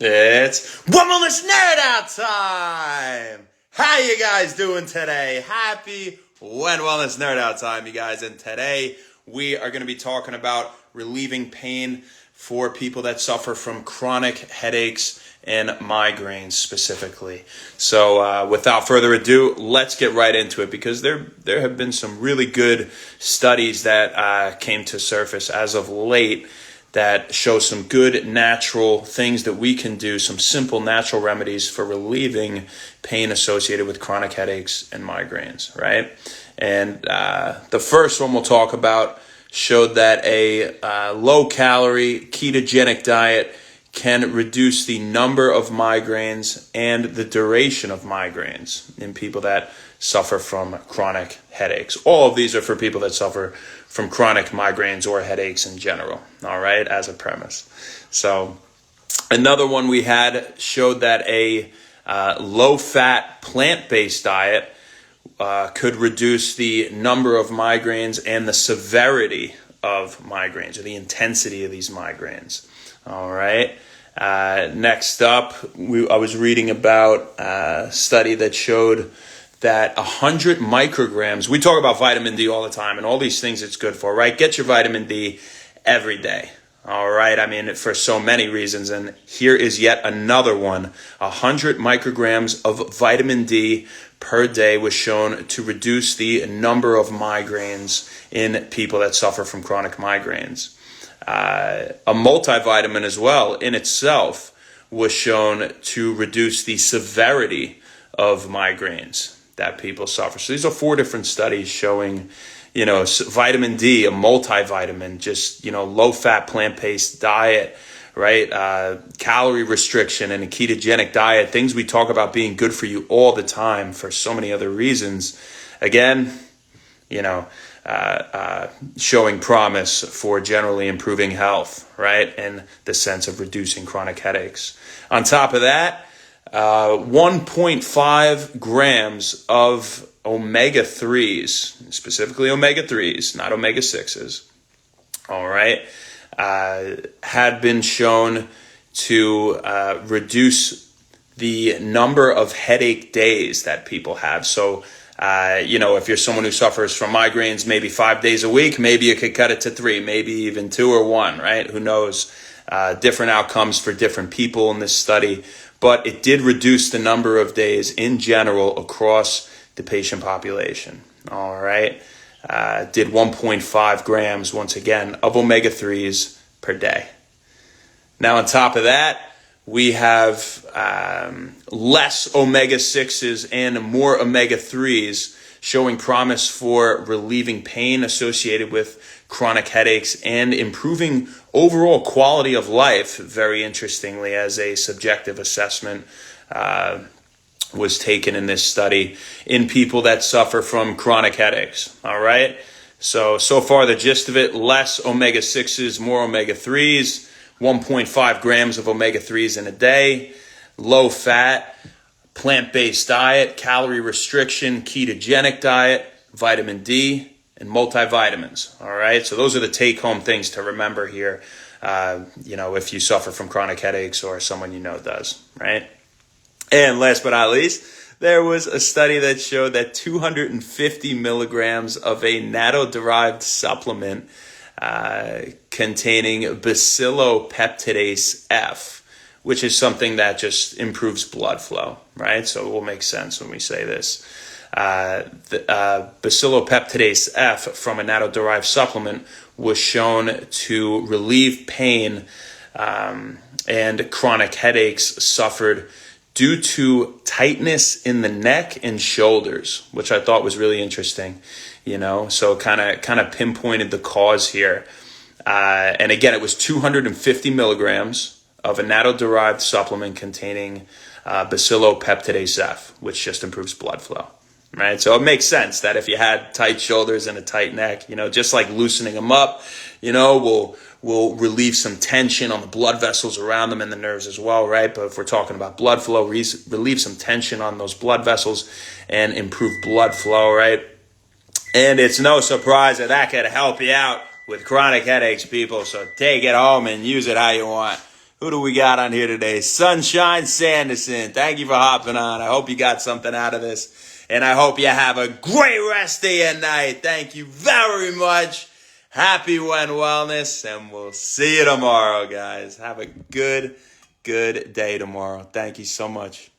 It's Wellness Nerd Out time! How you guys doing today? Happy Wellness Nerd Out time, you guys. And today we are going to be talking about relieving pain for people that suffer from chronic headaches and migraines specifically. So without further ado, let's get right into it, because there have been some really good studies that came to surface as of late that show some good natural things that we can do, some simple natural remedies for relieving pain associated with chronic headaches and migraines, right? And the first one we'll talk about showed that a low-calorie ketogenic diet can reduce the number of migraines and the duration of migraines in people that suffer from chronic headaches. All of these are for people that suffer from chronic migraines or headaches in general, all right, as a premise. So another one we had showed that a low-fat plant-based diet could reduce the number of migraines and the severity of migraines, or the intensity of these migraines. All right. Next up, I was reading about a study that showed that 100 micrograms, we talk about vitamin D all the time and all these things it's good for, right? Get your vitamin D every day. All right. I mean, for so many reasons. And here is yet another one. 100 micrograms of vitamin D per day was shown to reduce the number of migraines in people that suffer from chronic migraines. A multivitamin as well in itself was shown to reduce the severity of migraines that people suffer. So these are 4 different studies showing, vitamin D, a multivitamin, just, low-fat plant-based diet, right? Calorie restriction and a ketogenic diet, things we talk about being good for you all the time for so many other reasons. Again, showing promise for generally improving health, right? And the sense of reducing chronic headaches. On top of that, 1.5 grams of omega-3s, specifically omega-3s, not omega-6s, all right, had been shown to reduce the number of headache days that people have. So, if you're someone who suffers from migraines maybe 5 days a week, maybe you could cut it to 3, maybe even 2 or 1, right? Who knows? Different outcomes for different people in this study. But it did reduce the number of days in general across the patient population. All right. Did 1.5 grams, once again, of omega-3s per day. Now, on top of that, we have less omega-6s and more omega-3s showing promise for relieving pain associated with chronic headaches and improving overall quality of life, very interestingly, as a subjective assessment was taken in this study in people that suffer from chronic headaches. All right. So far the gist of it: less omega-6s, more omega-3s, 1.5 grams of omega-3s in a day, low fat, plant-based diet, calorie restriction, ketogenic diet, vitamin D, and multivitamins. All right. So those are the take-home things to remember here. If you suffer from chronic headaches or someone you know does, right? And last but not least, there was a study that showed that 250 milligrams of a natto-derived supplement containing bacillopeptidase F, which is something that just improves blood flow, right? So it will make sense when we say this. Bacillopeptidase F from a natto-derived supplement was shown to relieve pain and chronic headaches suffered due to tightness in the neck and shoulders, which I thought was really interesting, so kind of pinpointed the cause here. And again, it was 250 milligrams of a natto-derived supplement containing bacillopeptidase F, which just improves blood flow, right? So it makes sense that if you had tight shoulders and a tight neck, just like loosening them up, will relieve some tension on the blood vessels around them and the nerves as well, right? But if we're talking about blood flow, relieve some tension on those blood vessels and improve blood flow, right? And it's no surprise that could help you out with chronic headaches, people. So take it home and use it how you want. Who do we got on here today? Sunshine Sanderson. Thank you for hopping on. I hope you got something out of this. And I hope you have a great rest of your night. Thank you very much. Happy When Wellness. And we'll see you tomorrow, guys. Have a good day tomorrow. Thank you so much.